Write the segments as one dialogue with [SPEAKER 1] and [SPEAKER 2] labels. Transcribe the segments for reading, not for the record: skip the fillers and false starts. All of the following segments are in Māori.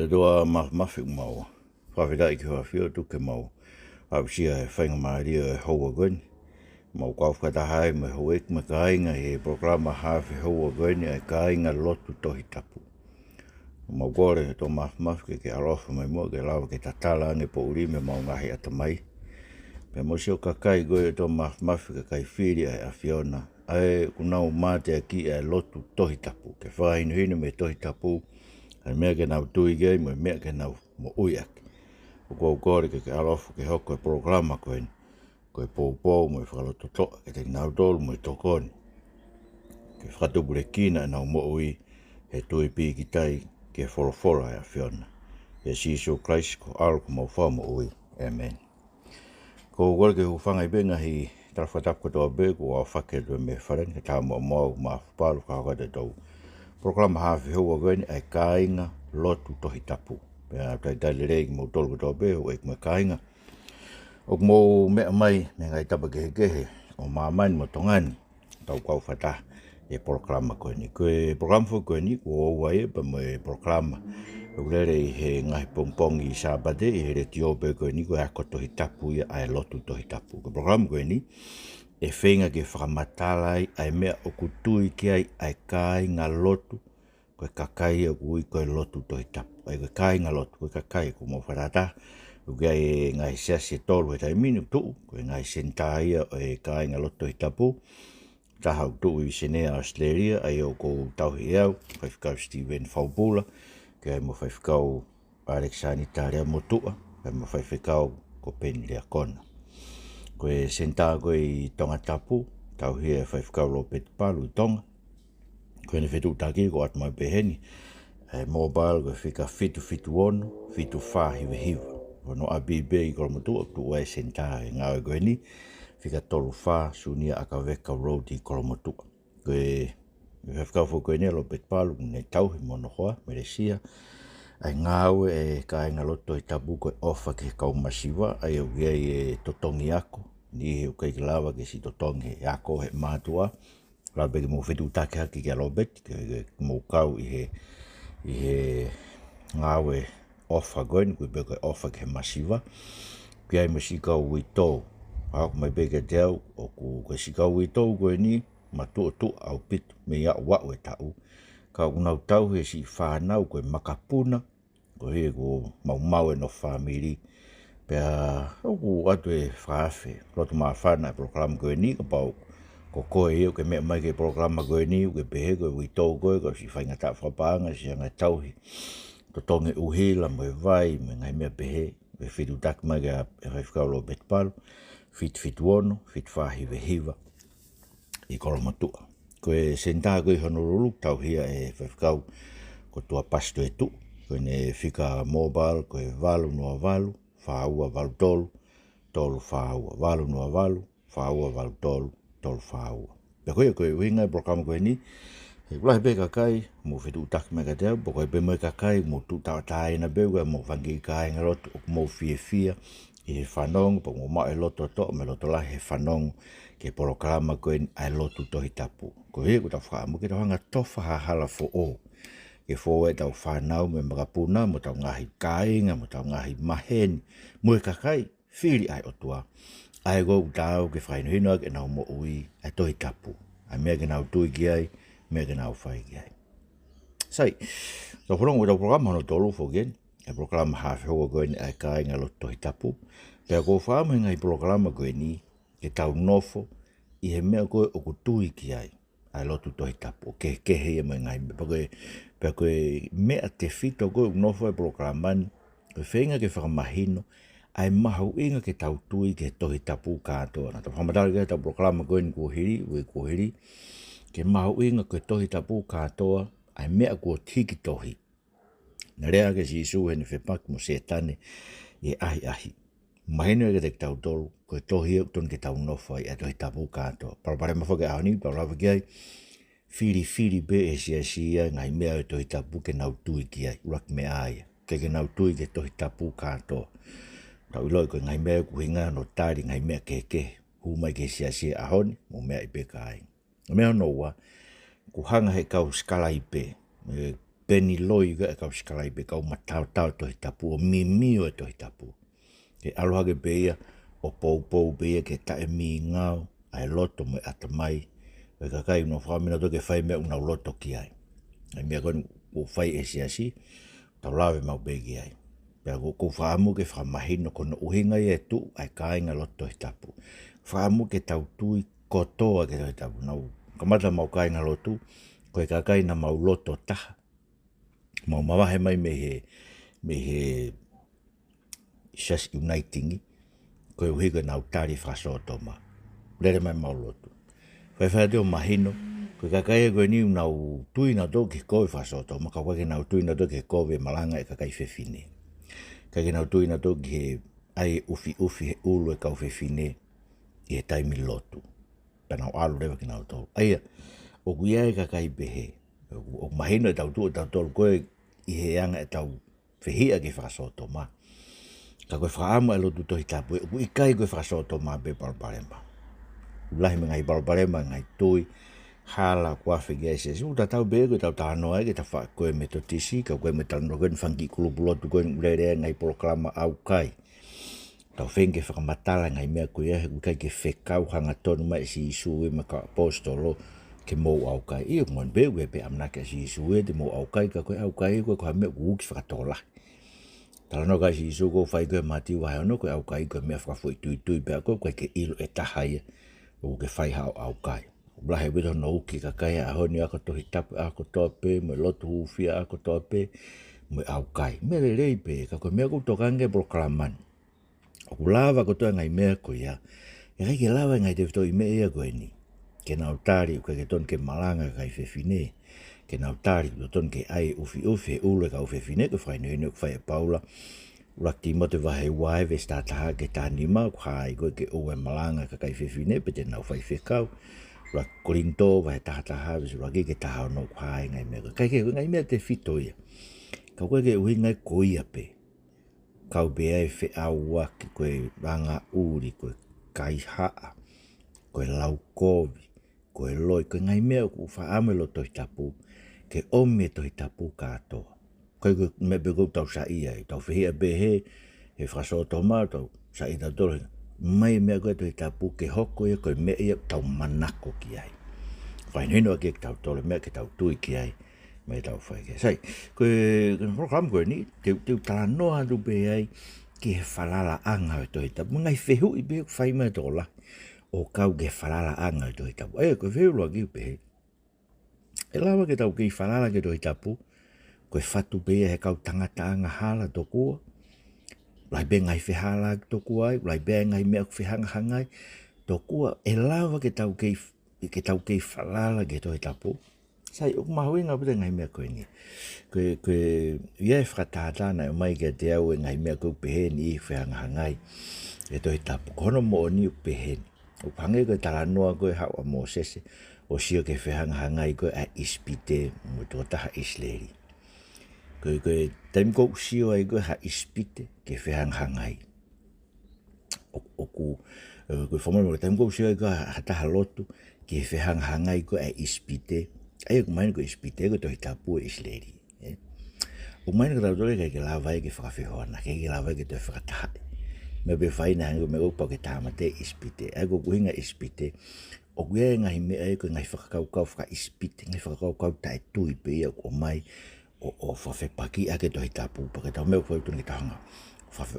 [SPEAKER 1] Doa mafi mau. Whawhida ki Haafehoua tuke mau. Hausia e whainga maaria e Haua gweni. Mau kau whakatahai me hoek me Kainga e programa Haafehoua gweni e Kainga Lotutohitapu. Mau gore to mafi ke alofa mai mua ke lawa ke tatala ange po uri me mau ngahi atamai. Pe mosio kakai goe to mafi ke kai whiri e Haafehoua. Ai kunau mate ki e Lotutohitapu. Ke whainu me Tohitapu. Ai mea ke nau tui gei, mea ke nau mo uiak. Ko kore ke alofu ke hoko e programa koen. Ko e pou mo e whakalototo, ke te nau tolu mo e tokoni. Ke whakatubure kina e nau mo ui, he tui pi ki tai, ke wholofora e Haafehoua. He Siso Christ ko alo ko mau wha mo ui. Amen. Ko kore ke hufanga i benga hi Tohitapu Katoa be, ko au whakeru me wharen, ke tā mo ma whapalu ka haka te tau. Programa Haafehoua gweni ai Kainga Lotutohitapu. Pea tai rei mo tolu Katoa be o ek me Kainga. O mo mea mai me ngai tapa kehe o mamani mo tongani. Tau kau whata e programa gweni. Koe programa fu gweni ko oua e pa mo e programa. Urere i he ngai pongpongi i sabate i he re tiope gweni ko hako Tohitapu ia ai Lotutohitapu. Ko programa gweni e whenga ke whakamatala ai mea o kutui ki ai Kainga lotu, koe kakai o kui koe Lotutohitapu. Ai koe Kainga lotu, koe kakai ko mo wharata. Uke ai ngai siasi e tolu e taimini tuu, koe ngai sentaia o e Kainga Lotutohitapu. Tahau tuu i Senea Australia, ai o kou tauhi eau, whaifikau Stephen Faubula, ke ai mo whaifikau Alexanita rea motua, ai mo whaifikau ko Pen lea kona. Koe senta koe i Tohitapu, tau hia whaifikau lo Tohitapu i Tonga. Koe ne whetu taki ko atmai beheni. Mobile koe whika fitu ono, fitu whahiwe hiwa. Kono a bibe i kolo motua, tu e senta e ngāwe koe ni. Whika tolu wha, sunia aka weka road i kolo motua. Koe whaifikau fo koe ne lo Tohitapu, ne tauhi mono hoa, Malaysia. Ai ngāwe e Kainga Lotutohitapu koe ofa ke kau masiwa, ai au ghei e totongi ako. Ni he ukai ki lawa ke si totongi ako he mātua. Rabe ke mo whetu take haki ke alobet, ke mo kau i he ngāwe ofa goen, koe beko e ofa ke masiwa. Ki ai masikau ui tō. Ako mai beke te au, o koe sikau ui tō koe ni, ma tu au pitu, me ia wau e tau. Ka unau tau he si whanau koe makapuna, ko he ko mau e no whamiri. Pea oku atu e whaafe, roto maa whana e programa koe ni, ka pau ko koe eo ke mea mai ke programa koe ni, ke pehe koe ui tau koe, ka si whaingata whapaanga, si angai tauhi. To tonge uhila mo e vai, me ngai mea pehe, e whitu tak mai ke e whaifukau lo Tohitapu, fitu ono, fitu whahiwe hiwa, i kolo matua. Koe senta koe Honolulu, tau hia e whaifikau ko tua pasto e tu. Koe ne whika mobile, koe walu noa walu, whaua walu tolu, tolu whaua. Walu noa walu, whaua walu tolu, tolu whaua. Pea koe winga e programa koe ni, he ulahi be kakai, mo whitu utaki me ka teo, po koe be moe kakai, mo tu tau taina be, koe mo whangi Kainga lotu, o mo fia, i he whanongo, po mo mai loto to, me loto lahi he whanongo, ke programa koe ni ai Lotutohitapu. Ko he ko tau whaamu ke tau hanga tofa hahala fo o. Ke fo e tau whanau me makapuna, mo tau ngahi Kainga, mo tau ngahi maheni, mo e kakai, whiri ai otua. Ai kou tau ke whainu hino ke nau mo ui ai Tohitapu. Ai mea ke nau tui ki ai, mea ke nau whai ki ai. Sai, tau whanongo tau programa hono tolu fo gen, e programa Haafehoua koe ni ai Kainga Lotutohitapu. Pea kou whaamu hinga i programa koe ni, ke tau nofo, i he mea koe o kutui ki ai Lotutohitapu, ke hea mai ngai, pea koe mea te whito koe nofo e programani, koe whenga ke whakamahino, ai mahau inga ke tau tui ke Tohitapu katoa. Nā tau whamatara ke tau programa koe ni kuhiri, ke mahau inga ke Tohitapu katoa, ai mea kua tiki tohi. Nā rea ke si isu hene whepaki mo setane, e ahi. Mahino e ke tau tolu, koe tohi au ton ke tau nofo ai Tohitapu katoa. Parapare mawhake ahoni, parapare ki ai, whiri be e sia ngai mea e Tohitapu ke nau tui ki ai, urak mea aia, ke nau tui ke Tohitapu katoa. Tau iloi koe ngai mea kuhinga no tari ngai mea ke, humai ke sia ahoni, mo mea i peka ai. Mea noua, ku hanga he kau skala i pe, peni loi ga kau skalai be kau matau Tohitapu o mimi o Tohitapu. Ke aloha ke beia o pou beia ke tae mi ngau ai loto mo atamai. Ke kakai no whamina to ke whai mea una loto ki ai. Ai mea kon o whai e siasi, tau lawe mau begi ai. Pea ko whaamu ke whamahino kono uhinga i e tu ai Kainga Lotutohitapu. Whaamu ke tau tui Katoa ke Tohitapu. Nau kamata mau Kainga lotu, koe kakai na mau loto taha. Mau mawahe mai me he Church Unitingi, koe uhiga nau tari whasotoma. Lere mai mau lotu. Whai te o mahino, koe kakai e koe ni nau tui na tō ke koe whasotoma, ka wake nau tui na tō ke koe malanga e kakai whewhine. Kai nau tui na tō ke ai ufi he ulu e kau whewhine i he taimi lotu. Pena o alu rewa ki nau tō. Aia, o kuia e kakai behe. O mahino e tau tū, tau tōru koe i he anga e tau whehia ke whasotoma. Ka koe whaamu e Lotutohitapu e ku ikai koe whasotoma be balbalema. Ulahi me ngai balbalema ngai tui, hala kua whigia e se. Uta tau be koe tau tānoa e ke ta wha koe me to tisi, ka koe me tano koe ni whangi kulupulotu koe ni urerea ngai poloklama au kai. Tau whenge whakamatala ngai mea koe e kai ke whekau hanga tonu mai si isu e ma ka apostolo ke mou au kai. Iyo ngon be ue pe amnake si isu e te mou au kai ka koe au kai koe koe mea kuuki whakatola. Tala no kai si isu koe whai koe mati wahe ono koe au kai koe mea whakafui tui pea koe koe ke ilo e tahaia o ke whai hao au kai. Blahe wito no uki ka kai a honi ako Tohitapu ako tope, mo Lotuhufia ako tope, mo au kai. Mere rei pe, ka koe mea kutokange proklaman. O kulawa kotoa ngai mea koe ia. E kai ke lawa ngai te wito i mea ia koe ni. Ke nau tari koe ke ton ke malanga kai whewhine. Ke nau tari koe ton ke ai ufi he ule ka whewhine ko whai nui ko whai e paula. Laki mo te wahe wae ve stataha ke tānima ko hai koe ke uwe malanga ka kai whewhine pe te nau whai whekau. Ua korinto wahe tahataha visu laki ke taha no ko hai ngai mea. Kai ke ngai mea te whito ia. Ka koe ke uhi ngai koia pe. Kau bea e whi aua ki koe ranga uri, koe kai haa, koe laukovi, koe loi, koe ngai mea ku whaame Lotutohitapu, ke ome Tohitapu katoa. Koe koe me bego tau sa ia, tau whihia behe, he whasotoma, tau sa i tau tolo. Mai mea koe Tohitapu ke hoko ia, koe mea ia tau manako ki ai. Whainhino ke tau tolo, mea ke tau tui ki ai. Mai tau whai ke. Sai, koe program koe ni, teu tala noa tu be ai, ki he Falala'anga o Tohitapu. Ngai whehu i be whai mai tola. O kau ke Falala'anga o Tohitapu. Ai, koe whehu loa ki be. E lawa ke tau ki Falala ke Tohitapu, koe whatu be he kau tangata anga hala tokua. Lai be ngai whehala tokua ai, lai be ngai mea whehanga hangai. Tokua, e lawa ke tau ki Falala ke Tohitapu. Sai, o mahuinga pute ngai mea koe ni. Koe ia e whakatātana e mai kia te au e ngai mea koe pehe ni i whehanga hangai. E Tohitapu, kono mo o ni o pehe ni. O pange koe tala noa koe hau a mo sese. O sio ke whehanga hangai koe a ispite mo tō taha isleri. Koe taim kou sio ai koe ha ispite ke whehanga hangai. Koe whamai mo taim kou sio ai koe ha taha lotu ke whehanga hangai koe a ispite. Ai ko mai ko ispite ko Tohitapu isleri. O mai ko tole ke lava ke Haafehoua na ke lava ke te whakataha. Me be faina ngo me upa ke tamate ispite. Ai ko kuhinga ispite. O kuia ngai me ai ko ngai whakakau whaka ispite. Ngai whakakau tai tui pe ia ko mai o whawhepaki a ke Tohitapu. Pa ke tau mea ko tuni tahanga.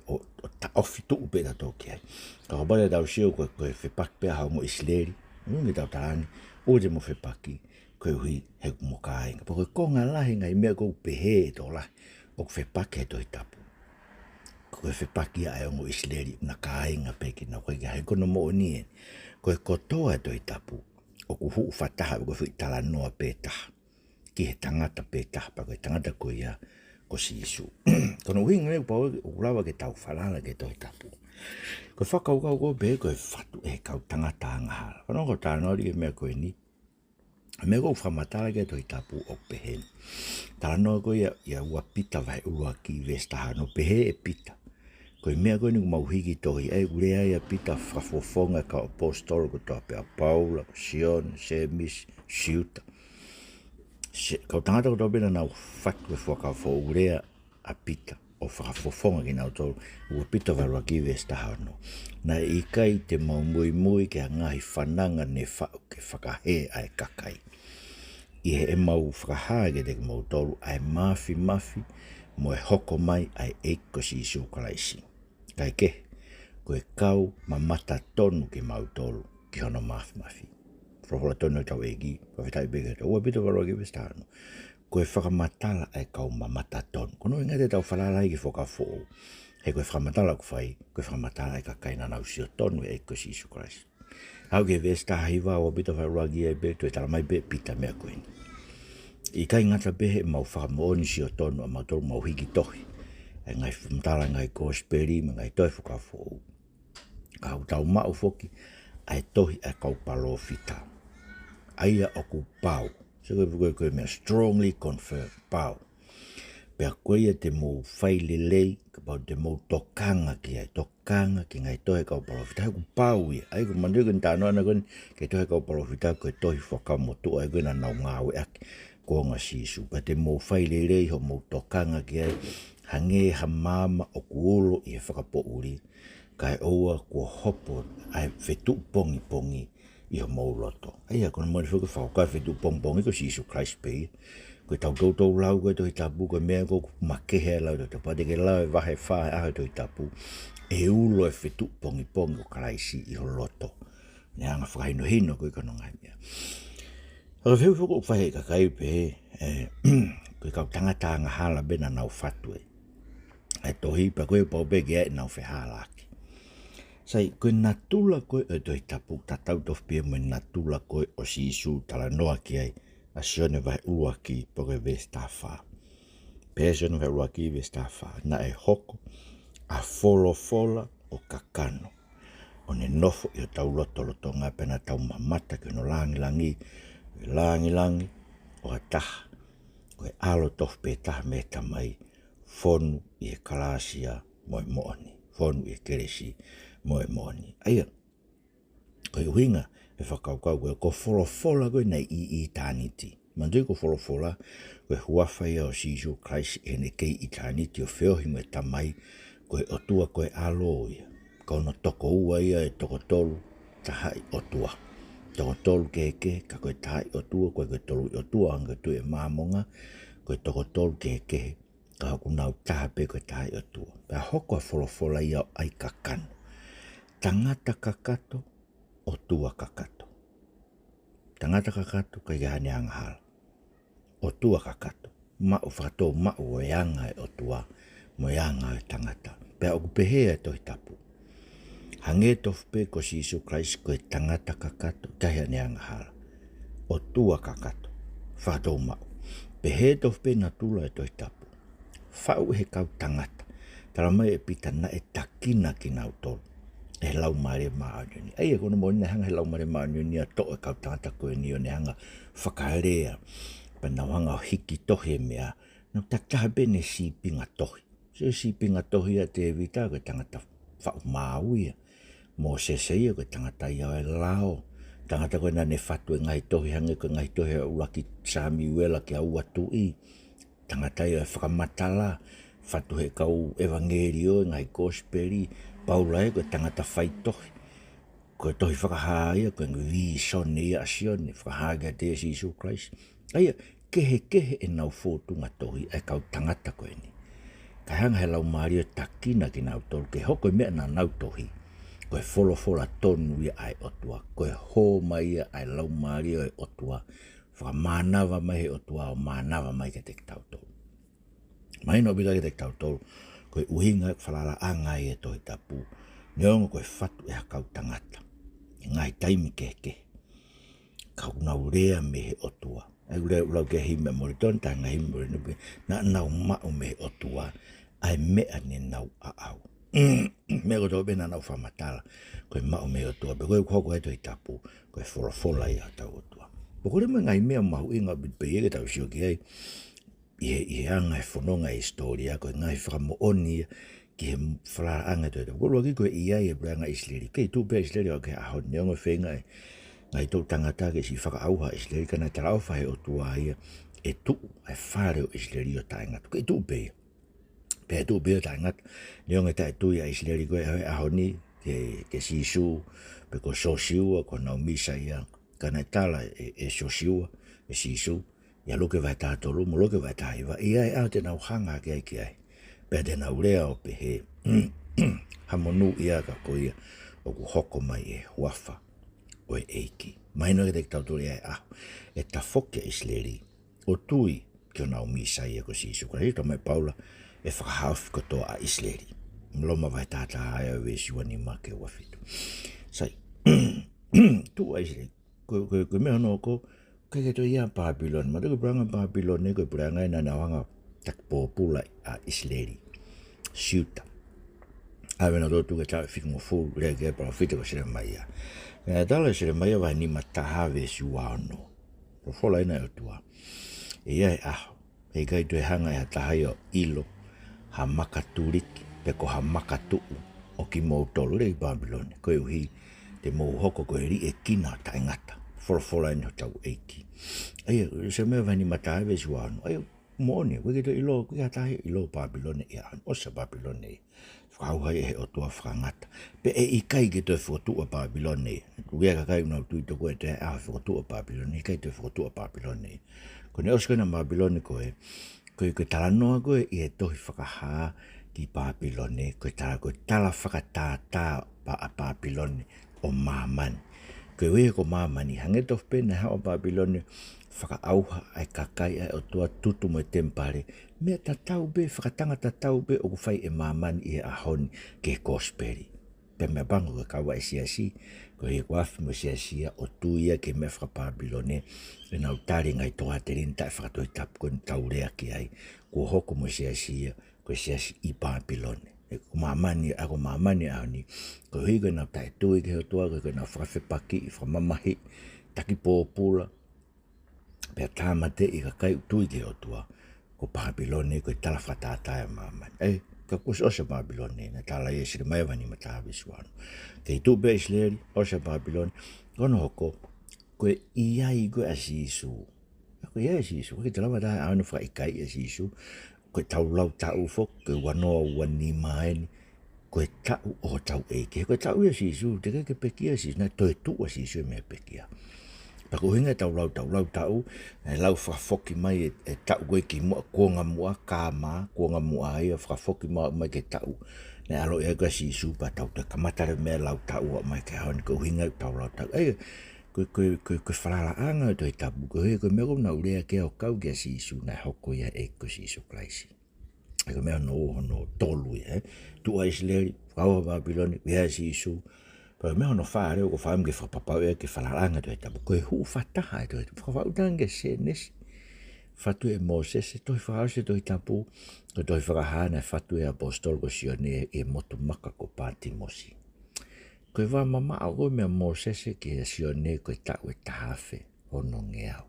[SPEAKER 1] O ta ofitu upe da toki ai. Ka bale tau sio ko whepaki pe hau mo isleri. Ngi tau tarani. O je mo whepaki. Koe hui he mo Kainga. Pa koe konga lahi ngai mea kou pehe e tō lahi. O koe whepaki he Tohitapu. Koe whepaki a e ongo isleri na Kainga peki na koe kia he kono mo o nie. Koe Katoa he Tohitapu. O koe huu whataha koe hui tala noa pētaha. Ki he tangata pētaha pa koe tangata koe ia ko si isu. Kono hui ngai pa o ulawa ke tau Falala ke Tohitapu. Koe whakaukau koe be koe whatu e kau tangata angahala. Kono ko tānori e mea koe ni. Me ko whamatala ke Tohitapu o pehe. Tala noa ko ia ua pita vai ua ki vestaha no pehe e pita. Ko mea ko ni mauhigi tohi e urea ia pita whafofonga ka apostolo ko toa pea Paula, Sion, Semis, Siuta. Kau tangata ko tau bena nau fatu e whaka whaurea a pita o whakafofonga ki nau tolu ua pita warua ki Westahano. Na I kai te mau mui mui ke a ngahi whananga ne whau ke whakahe ai kakai. I he e mau whakahage te mau tolu ai mafi mo e hoko mai ai eiko si isu kalaisi. Kai ke, koe kau ma mata tonu ki mau tolu ki hono mafi. Whakafola tonu tau egi, whawhitai bega tau ua pita warua ki Westahano. Koe whakamatala ai kau ma mata tonu. Kono inga te tau whalalai ki whakafou. He koe whakamatala ku whai, koe whakamatala ai ka kaina nau sio tonu e eiko si isu kalaisi. Hau ke Westahiwa ua pita warua ki e be, tue talamai be pita mea koeni. I kai ngata behe mau whakamooni sio tonu a mautolu mau hiki tohi. E ngai whamtala ngai kōsperi ma ngai toi whakafou. Kau tau mau foki ai tohi ai kau palo fita. Aia oku pau. Se koe mea strongly confirm pau. Pea koe ia te mou whailelei ka pau te mou tokanga ki ai. Tokanga ki ngai tohi kau palo fita. Ai ku pau ia. Ai ku mandu kan tāno ana koe ke tohi kau palo fita koe tohi whakamotu ai koe na nau ngāwe aki. Konga sisu. Pa te mou whailelei ho mou tokanga ki ai. Hange ha mama o kuolo I e whakapo uri. Kai oua kua hopo ai whetu pongi I ho mou loto. Aia kona mwere whuka whaukai whetu pongi ko si Isu Christ pei. Koe tau tautou lau koe Tohitapu koe mea ko makehe lau to pate ke lau e wahe whae aho Tohitapu. E ulo e whetu pongi ko karaisi I ho loto. Ne anga whakaino hino koe kono ngai mea. Aka wheu whuka whahe kakai pe koe kau tangata anga hala bena nau fatue. Ai tohi pa koe pau peke ai nau whehalaki. Sai koe natula koe o Tohitapu tatau tof pia mo natula koe o si isu tala noa ki ai a sione vai ua ki po koe Westawha. Pea sione vai ua ki Westawha na e hoko a fola o kakano. O ne nofo I o tau loto ngā pena tau mamata ki no langi o a taha. Koe alo tof pe taha me tamai fonu I e kalasia mo e mooni. Fonu I e keresi mo e mooni. Aia, koe uhinga e whakaukau koe ko fola koe nei I eternity. Mandui ko fola koe huawhai o si Isu Christ e ne kei eternity o whiohi mo e tamai koe otua koe alo ia. Kono toko ua ia e toko tolu tahai otua. Toko tolu keke ka koe tahai otua koe koe tolu otua anga tu e mamonga koe toko tolu keke ka haku nau tahape koe tahai otua. Pea hoko a fola ia ai kakano. Tangata kakato otua kakato. Tangata kakato ka iahane anghala. Otua kakato. Mau whakato mau e anga e otua mo e anga e tangata. Pea oku pehea e Tohitapu. Hange tofpe ko si Isu Christ koe tangata kakato iahane anghala. Otua kakato. Whakato mau. Pehea tofpe na tula e Tohitapu. Whau he kau tangata. Tala mai e pita na e takina ki nau tolu. E lau mare maanyoni. Aia kono mo ne hanga he lau mare maanyoni a to e kau tangata koe ni o ne hanga whakarea. Pa nau hanga o hiki tohi mea. Nau taktaha bene sipinga tohi. Se sipinga tohi a te vita koe tangata whau maauia. Mo se ia koe tangata ia e lao. Tangata koe nane whatu e ngai tohi hange koe ngai tohi a uraki sami uela ki a uatu I. Tangata ia e whakamatala. Whatu he kau evangerio ngai gospeli. Paula e koe tangata whai tohi. Koe tohi whakahaia, koe ngi sone ia asione, whakahaia te si Isu Christ. Aia, kehe e nau fōtunga tohi, e kau tangata koe ni. Kai hanga he lau mario takina ki nau tolu, ke hoko mea na nau tohi. Koe fola tonu ia ai otua, koe hō mai ia ai lau mario e otua. Whakamānawa mai he otua o mānawa mai ke te tau tolu. Mai no bila ke te tau tolu. Koe uhinga Falala'anga e Tohitapu. Neongo koe whatu e hakau tangata. Ngai taimi keke. Kau nau rea me he otua. Ai ulau ke hime moriton ta ngai hime moriton. Na nau mau me he otua. Ai mea ne nau aau. Mea koe tau bena nau whamatala. Koe mau me he otua. Pe koe koko e Tohitapu. Koe fola ia tau otua. Poko rema ngai mea mahu inga pe ege tau sio ki ai. I anga e whanonga e historia, koe ngai whakamooni ki he Falala'anga Tohitapu. Kolo ki koe iai e branga Isleri. Kei tūpea Isleri o ke aho neonga whenga e ngai tau tangata ke si whakaauha Isleri kana tarau whahe o tua ia e tu e whare o Israeli o taingata. Ko e tu be. Pe tu be o taingata. Leonga ta e tu ia Israeli koe ahoni ke sisu, pe ko sosiua, ko nau misa ia. Kana tala e sosiua, e sisu. Ia loke vai tātolu, mo loke vai tāiwa. Ia e au te nau hanga ke ai ki ai. Pe te nau rea o pe he. Hamonu ia ka koia o ku hoko mai e huafa o e eiki. Maino ke te tautore ai ahu. E ta foke Israeli o tui ki o nau misa ia ko sisu. Kura hito mai paula e whakahaufi katoa a Israeli. Mloma vai tāta haia o esiwa ni make o wafitu. Sai, tu a Israeli. Ko mea no ko ke to ia Babylon. Ma te ko branga Babylon ne ko branga ina na wanga tak popula a Israeli. Siuta. Avena do tu ke ta fiku fu le ke pa fitu ko sere mai ya. E dala sere mai va ni mata have si wano. Ko fola ina o tua. E ia e aho. E kai tu hanga ya tahaio ilo ha makaturiki pe ko ha makatu o ki mo tolu le Babylon. Ko uhi te mo hoko ko ri e kina ta ngata. Fola ina tau eiki. Ai se me va ni mata have si wano. Ai mone we ke ilo ku ya tahi ilo Babylon e an o sa Babylon e. Whau hai e o tua whangata. Pe e i kai ke te whotua Babylon e. Kuia ka kai unau tui toko e te a whotua Babylon e. Kai te whotua Babylon e. Ko ne oskona Babylon e koe. Koe talanoa koe i e tohi whakaha ki Babylon e. Koe tala whakatātā pa a Babylon o māmani. Koe wea ko māmani. Hange tof pēne hao Babylon e. Whakaauha ai kakai ai o tua tutu mo tempare. Mea tatau be, whakatanga tatau be o kuwhai e mamani i a honi ke kosperi. Pe mea bango ke kawa e siasi, ko he wafi mo siasia o tuia ke mea whakapābilone e nau tari ngai toa te rinta e Tohitapu ko ni taurea ki ai. Ko hoko mo siasia, ko siasi i Babylone. E ko mamani a honi, ko higo nau tae tui ke ho tua, ko nau whakawhepaki i whamamahi, taki pōpula, pea tāmate i ka kai tui ke ho tua. Ko Babylone ko tala whatata e mamani. E, ka kus osa Babylone, na tala e sire mai wani matawe suano. Kei tu be Israeli, osa Babylone, kono hoko, ko iai ko asisu. Ko iai asisu, ko te lawa tae anu wha ikai asisu, ko tau lau tau fok, ko wanoa wani maeni, ko tau o tau eke, ko tau asisu, te ke peki asisu, na toi tu asisu e mea pekia. Pako hinga tau lau, e lau whafoki mai e tau koe ki mua, kuonga mua, kāma, kuonga mua ai, whafoki mai ke tau. Ne alo e koe si supa tau, te kamatare mea lau tau o mai ke haoni, ko hinga tau lau tau. Ei, koe Falala'anga Tohitapu, koe mea kona urea ke o kau kia si su, na hoko ia e koe si su klaisi. E koe mea no tolu ia, tu a Israeli, whaua Babyloni, wea si su, pero me no fare o fam ke papau e ke Falala'anga Tohitapu ko hu fataha to fa utange senes fatu e Moses to fa se Tohitapu to fa hana fatu e apostol ko sione e motu maka ko patimosi ko va mama o me Moses ke sione ko ta o tafe ono ngea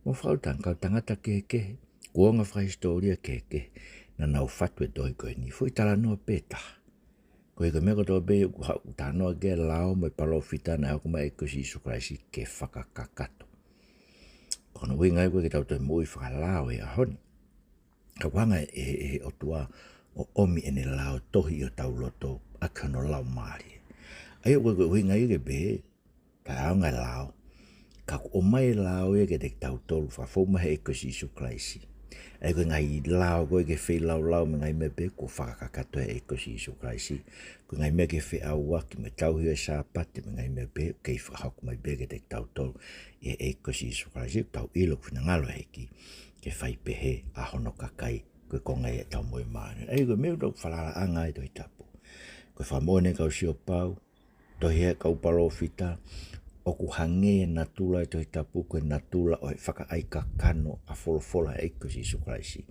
[SPEAKER 1] mo fa utanga tangata ke ko nga fra historia ke na na fatu e doi ko ni foi tala no peta. Ko e ka mea koto be tanoa ke lao me palofita na hako mai ko si sukraisi ke whakakakato. Kono winga koe ke tau toi mui whakalao e ahoni. Ka wanga e o tua o omi ene lao tohi o tau loto a kano lao maari. Ai koe koe winga ke be ka aonga lao. Ka o mai lao e ke te tau tolu whafaumahe e ko si sukraisi. Ai koe ngai lao koe ke whi lau me ngai me be ko whakakato e ko si sukraisi. Ko ngai me ke whi aua ki me tau hio e sāpate me ngai me be kei whakaku mai be ke te tau tolu e ko si sukraisi. Tau ilo kuna ngalo heki ke whai pehe a hono kakai koe kongai e tau moe maane. Ai koe meu tau Falala'anga e Tohitapu. Koe whamone kau si o pau, tohi e kau palofita, o ku hange na tula e Tohitapu koe na tula o e whakaaika kano a wholofola e ko si sukraisi.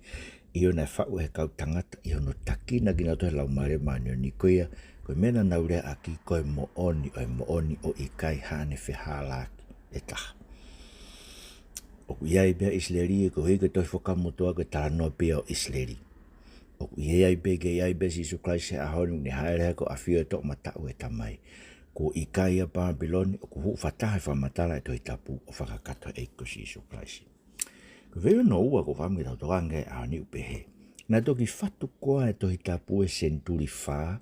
[SPEAKER 1] Io na whau he kau tangata i hono takina gina tohe lau mare mani o ni koea koe mena naurea aki koe mo oni o i kai hane whihalaki e taha. O ku iai bea Israeli e ko hei koe tohe whakamotoa koe taranoa bea o Israeli. O ku iai bea si sukraisi a honi ni haere ko a whio tok matau e tamai. Ko i kai a Babylon, o ku hu whatahe whamatala e Tohitapu o whakakato e ko si sukraisi. Ko veo no ua ko whamge tau toanga a ni upehe. Nā toki whatu koa e Tohitapu e senturi whā.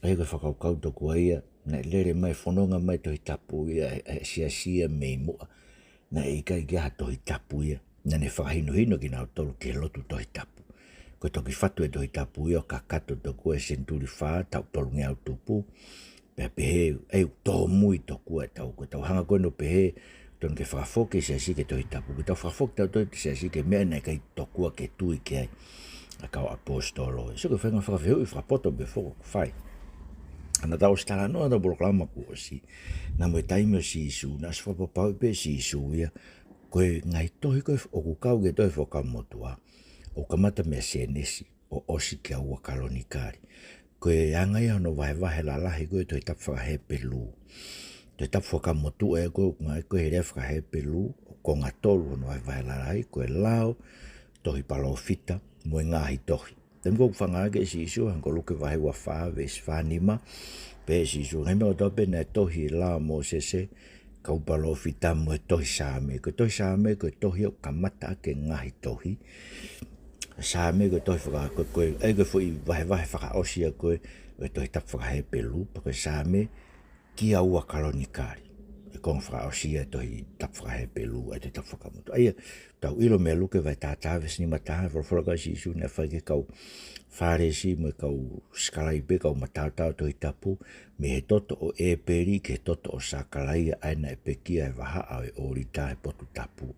[SPEAKER 1] Ai ko whakaukau toku aia. Na lere mai whanonga mai Tohitapu ia e sia mei mua. Na e kai kia Tohitapu ia. Na ne whakahino hino ki nao tolu ke Lotutohitapu. Ko toki whatu e Tohitapu ia ka kato toku e senturi whā tau tolu ngea utupu. Pea pehe ei tō mui toku e tau. Ko tau hanga koe no pehe ton ke whakafoke sia si ke Tohitapu. Ko tau whakafoke tau toi sia si ke mea nei kai tokua ke tui ke ai. A kau apostolo. So ko whenga whakawheu i whakapoto be whoko whai. Ana tau stala noa tau proklama kua si. Na moe taime si isu. Na si whapapau pe si isu ia. Koe ngai tohi koe o kukau ke tohi whakamotua. O kamata mea senesi. O osi ke aua kalonikari. Koe angai ano vahe lalahi koe Tohitapu whakahe pelu. Tohitapu whakamotua e koe ngai koe herea whakahe pelu. Ko ngā tolu ano vahe lalahi koe lao. Tohi palo fita. Moe ngahi tohi. Tēm kou whangaake si isu, hanko luke wahe wa whaa, ves whanima, pe si isu. Ngai mea tope nai tohi la mo sese, kau palo fita moe tohi saame. Ko tohi saame, ko tohi o kamata ke ngahi tohi. Saame, ko tohi whaka, koe, ei koe fui wahe whaka osia koe, koe Tohitapu whakahe pelu, pa koe saame, ki aua kalonikari. E kong whaka osia Tohitapu whakahe pelu, e Tohitapu whakamotu. Aia, tau ilo mea luke vai tātāwes ni mataha, whorowhoraka si isu, nea whai ke kau whāresi, me kau skalaipe, kau matātau Tohitapu, me he toto o e peri, ke he toto o sakalaia, aina e pekia e waha au e orita e potu tapu.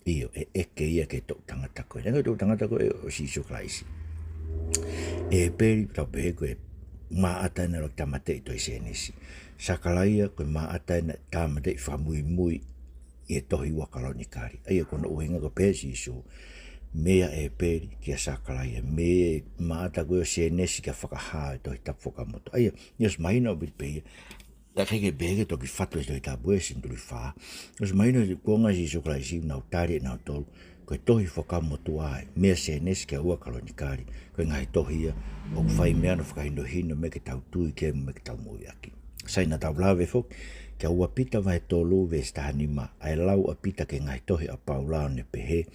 [SPEAKER 1] Iyo, e eke ia ke tau tangata koe. Nenga tau tangata koe o si isu klaisi. E peri, tau pehe koe, maata ina lo tamate i toi senesi. Sakalaia koe maata ina tamate i whamui mui, i e tohi ua kalonikari. Aia kona uhinga ko pēsi isu, mea e pēri kia sakalaia, mea maata koe o senesi kia whakahaa e Tohitapu whakamoto. Aia, nios mahina o bit peia, la keke bege toki whatu e Tohitapu e sinturi whaa. Nios mahina o kuonga si isu klaisi, nau tari e nau tolu, koe tohi whakamoto ai, mea senesi kia ua kalonikari, koe ngai tohi ia, o whai mea no whakahino hino me ke tau tui ke me ke tau mui aki. Saina tau lawe fok, kia ua pita vai tolu ve stahanima, ai lau a pita ke ngai tohi a paulao ne pehe.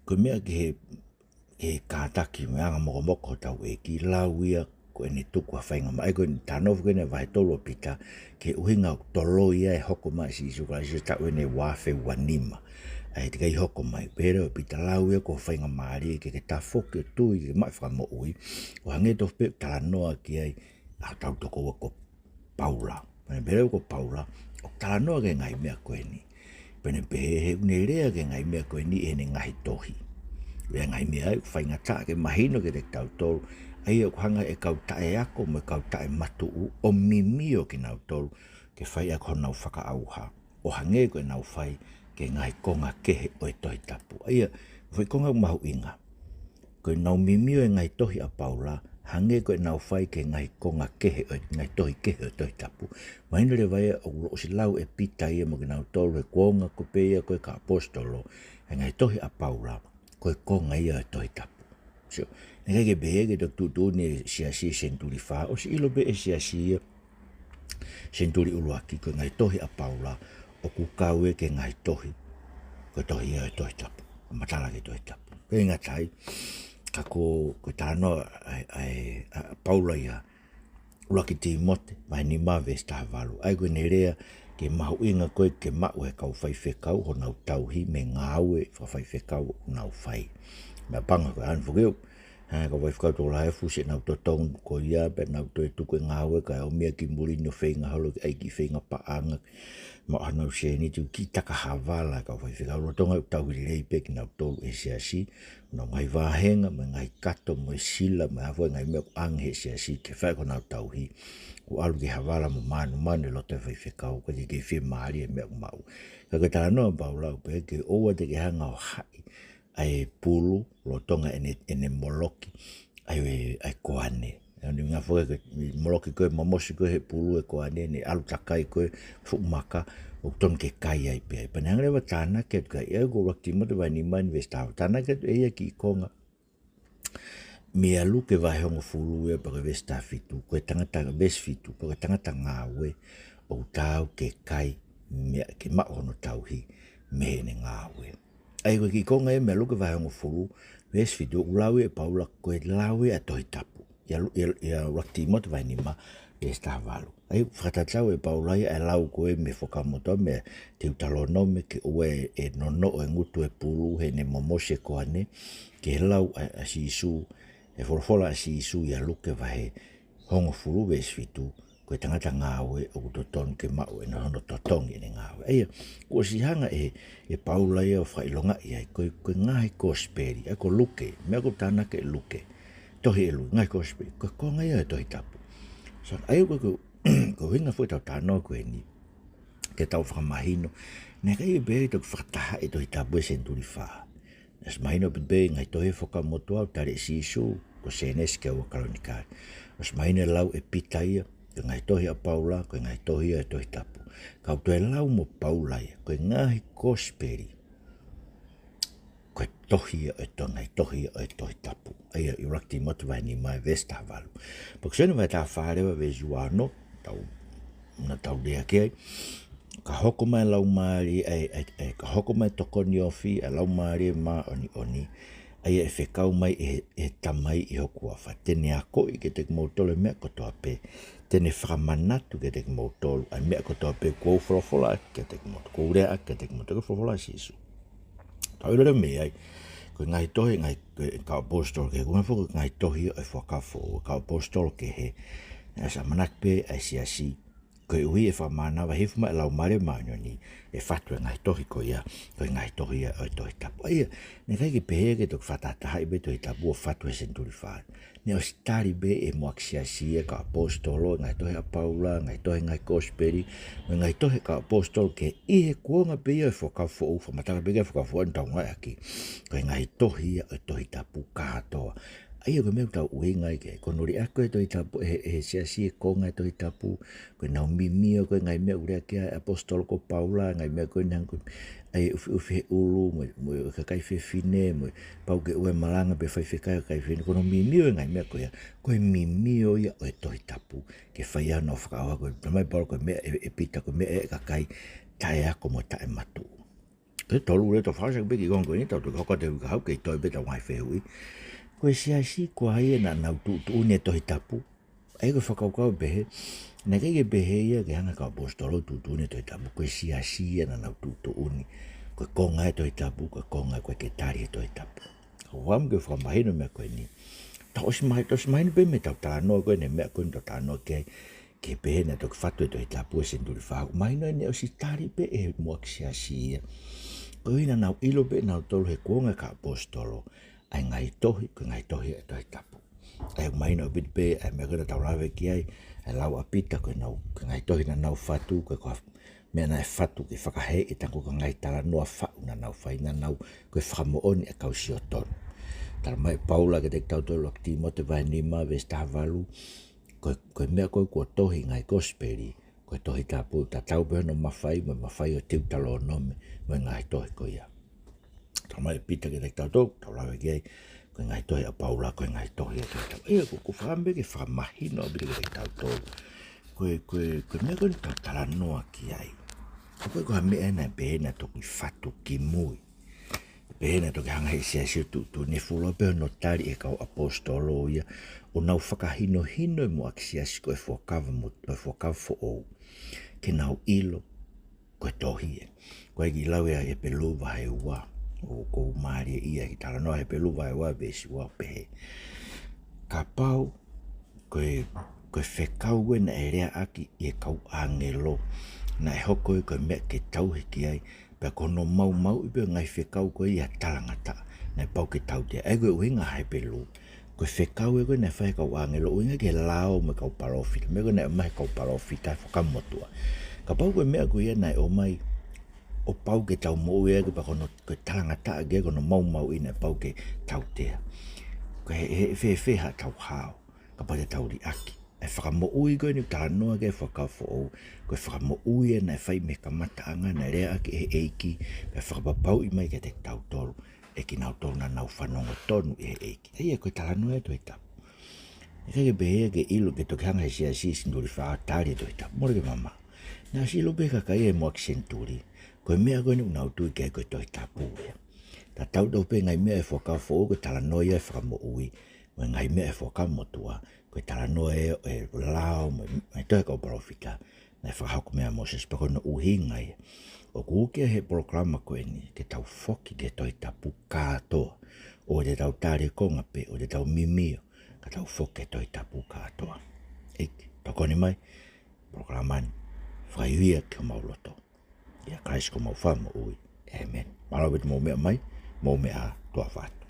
[SPEAKER 1] Koe mea ki he kātaki me anga moko tau e ki lau ia koe ne tuku a whainga mai. Koe ni tānofu koe ne vai tolu a pita ke uhinga tolo ia e hoko mai si isu kai si tau e ne Haafehoua nima. Ai te kai hoko mai pere o pita lau ia ko whainga maari ke ta foke tui ke mai whakamo ui. O hange tofu pe tala noa ki ai a tau toko wa ko Paula. Pene pere ko Paula, o tala noa ke ngai mea koe ni. Pene pehe he unerea ke ngai mea koe ni e ne ngahi tohi. Wea ngai mea ai whainga taa ke mahino ke te tau tolu. Ai o hanga e kau tae ako mo kau tae matu u o mimio ki nau tolu ke whai ako nau whaka auha. O hange koe nau whai ke ngai konga kehe o e Tohitapu. Ai whai konga mahu inga. Koe nau mimio e ngai tohi a Paula, hange koe nau whai ke ngai konga kehe o ngai tohi kehe o Tohitapu. Mahina le vai o ulo o si lau e pita ia mo ki nau tolu e konga ko peia koe ka apostolo e ngai tohi a Paula, koe konga ia e Tohitapu. So, ne ke behe ke tok tutu ni siasi senturi wha, o si ilo be e siasi senturi uluaki koe ngai tohi a Paula, o kukau e ke ngai tohi, koe tohi ia e Tohitapu, matala ke Tohitapu. Koe inga tai, kako koe tāno Paula ia, uluaki ti mote, mai ni mawe stahavalu. Ai koe nerea ke mahu inga koe ke mau e kau whai whekau, ho nau tauhi me ngāu e whai whekau nau whai. Mea panga koe anu whukeu, ka wai whakau tō lahe fusi nau tō tong ko ia, pe nau tō e tuku e ngāwe, ka o mea ki muri no whenga halo ki aiki whenga paanga, ma anau se ni tu ki taka hawala, ka wai whekau rotonga tau hiri reipe ki nau tōlu e siasi, no ngai wāhenga, me ngai kato, me sila, me hawai ngai mea anghe siasi, ke whai ko nau tau hi, ko alu ki hawala mo manu lote wai whekau, ka te ke whi maari e mea mau. Ka ke tānoa paulau, pe ke oua te ke hanga o hai, ai pulu lo tonga ene moloki ai koane ni nga foi ke moloki ko mamosi ko he pulu e koane ni alu takai ko fumaka o ton ke kai ai pe pananga wa tana ke ka e go wakti mo de vani man vesta tana ke e ki konga mi alu ke va hongo fulu e pa vesta fitu ko tangata ves fitu ko tangata ngawe o tau ke kai me ke ma ono tauhi me ne ngawe Ai koe ki konga e mea luke vai ongo furu, ves fitu ulawi e paula koe lawi a Tohitapu. Ia rakti mot vai ni ma, ves tahavalu. Ai whakatatau e paulai e lau koe me whakamoto me te utalono me ke ue e nono o e ngutu e pulu he ne momose koane, ke lau a sisu, e forfola a sisu ia luke vai hongo furu ves fitu, koe tangata ngāwe o kutoton ke mau e nono totongi ne ngāwe. Eia, kua sihanga e paulai o whailonga ia, koe ngahi kosperi, e ko luke, mea ko tānake e luke, tohi e lu, ngahi kosperi, koe konga ia e Tohitapu. So, ai koe ko hinga fwoi tau tānoa koe ni, ke tau whakamahino, ne kai e behe tau whakataha e Tohitapu e senturi whaa. Nes mahino pe ngai tohe whakamotoa o tare sisu, ko senes ke awa kalonikari. Nes mahino lau e pita ia, ko ngai tohi a paula, ko ngai tohi a Tohitapu. Kau toe lau mo paula ia, ko ngahi kosperi, ko tohi a ngai tohi a Tohitapu. Aia i rakti motu vai ni mai vesta havalu. Pok senu vai tā whārewa ve juano, na tau lea kei, ka hoko mai lau maari, ka hoko mai tokoni ofi, a lau maari e maa oni, ai e whekau mai e tamai i hoku awha. Tene a koi ke te kmautolo mea kotoa pe, tene whakamanatu ke te kmautolo, ai mea kotoa pe kou wholofola ke te kmautolo, kou rea ke te kmautolo, kou wholofola sisu. Tau ira mea ai, ko ngai tohi, ngai ka apostolo ke, kuma whuku ngai tohi e whakafo, ka apostolo ke he, na sa manakpe ai siasi, ko ui e whamana wa hifu mai lau mare maanyoni e whatu e ngai tohi ko ia, ko ngai tohi e Tohitapu. Aia, ne kai ki pehe ke tuk whatataha i be Tohitapu o whatu e senturi whaa. Ne o stari be e moaksiasi e ka apostolo, ngai tohi a paula, ngai tohi ngai kosperi, ngai tohi ka apostolo ke ihe kuonga pe ia e whakafo u, whamataka pe ia whakafo an tau ngai aki, ko ngai tohi e Tohitapu Katoa. Aia ko meu tau ui ngai ke, ko nori ako e Tohitapu, e siasi e konga e Tohitapu, ko nau mimio ko ngai mea urea kia apostolo ko paula, ngai mea ko nang ko ai ufi ulu, mo kai fefine, mo pau ke ue malanga pe fai fekai kai fefine, ko no mimio ngai mea ko ia, ko mimio ia o e Tohitapu, ke fai ana o whakawa ko, tamai paro ko mea e pita ko mea e kakai, tae ako mo tae matu. Ke tolu ure to whasa ke peki gongo ni, tau tu hoka te wikahau ke i toi beta wai Haafehoua. Ko siasi ko ai na nau tu ne Tohitapu. Ai ko whakaukau behe, na kei ke behe ia ke hanga ka apostolo tu ne Tohitapu, ko siasi na nau tu uni, ko konga e Tohitapu, ko konga ko ke tari e Tohitapu. Ko wam ke whakamahino mea koe ni. Tos mahino pe me tau tānoa koe ne mea koe tau tānoa ke behe na tok whatu e Tohitapu e senturi whaku. Mahino e ne o si tari pe e muak siasi ia. Ko ina nau ilo pe nau tolu he konga ka apostolo, ai ngai tohi e Tohitapu. Ai maina bit pe ai me gona tau lawe ki ai lau apita ko ngai tohi na nau fatu ko me na fatu ke whakahe e tango ka ngai tala noa whau na nau whai na nau ko whakamo oni e kau si o tonu. Tala mai paula ke te tau tolu akti mo te vai nima ves tahavalu ko mea koe kua tohi ngai kosperi ko Tohitapu ta tau peho no mawhai o tiu talo nome mo ngai tohi ko ia. Tala mai pita ke te tau lawe ki ai ko ngai tohi a paula, ko ngai tohi a Tohitapu. Ea ko whakambe ke whakamahino a bide ke tau tolu. Ko mea koe tau tala noa ki ai. Ko ha mea na behe toki whatu ki mui. Behe na toki hanga he siasi tu ne fulo peho no tari e kau apostolo ia. O nau whakahino e mua ki siasi ko e whakawa fo ou. Ke nau ilo ko e tohi e. Ko e ki lau ea e pelu Haafehoua. O kou maari ia ki tala noa he pelu Haafehoua besi wau pehe. Ka pau koe whekau e na e rea aki i e kau angelo. Na e hoko e koe mea ke tau hiki ai. Pea kono mau i peo ngai whekau koe i a talangata. Na e pau ke tau te. E koe uhinga hai pelu. Koe whekau e koe na whae kau angelo. Uhinga ke lao me kau parofita. Me koe na e mahe kau parofita e whakamotua. Ka pau koe mea koe ia na e o mai. O pau ke tau mo ea koe pa kono koe talangata age kono mau ina e pau ke tau tea. Koe he wheha tau hao. Ka pau te tau ri aki. E whakamo ui koe ni tala noa ke whakafo ou. Koe whakamo ui e na e whai me ka mataanga na rea aki e eiki. E whakapapau i mai ke te tau tolu. E ki nau tolu na nau whanongo tonu e eiki. Eia koe tala noa e Tohitapu. E kake behea ke ilo ke toke hanga he siasi sinduri whaa tari e Tohitapu. Mora ke mama. Nā si lope kakai e moak senturi. Koe mea koe ni unau tui kei koe Tohitapu ea. Ta tau tau pe ngai mea e whakau fo ko tala noa e whakamo ui. Mo ngai mea e whakau motua. Ko tala noa e lao, mai toi kau parofika. Nai whakahako mea Moses pakono uhi ngai. O kuke he programa ko ni ke tau foki ke Tohitapu katoa. O te tau tare konga pe, o te tau mimio. Ka tau foki ke Tohitapu katoa. Eke, tokoni mai, programan. Whaiwia ke mauloto. Ia Christ ko mau whama ui. Amen. Malawit mo mea mai, mo mea tua whatu.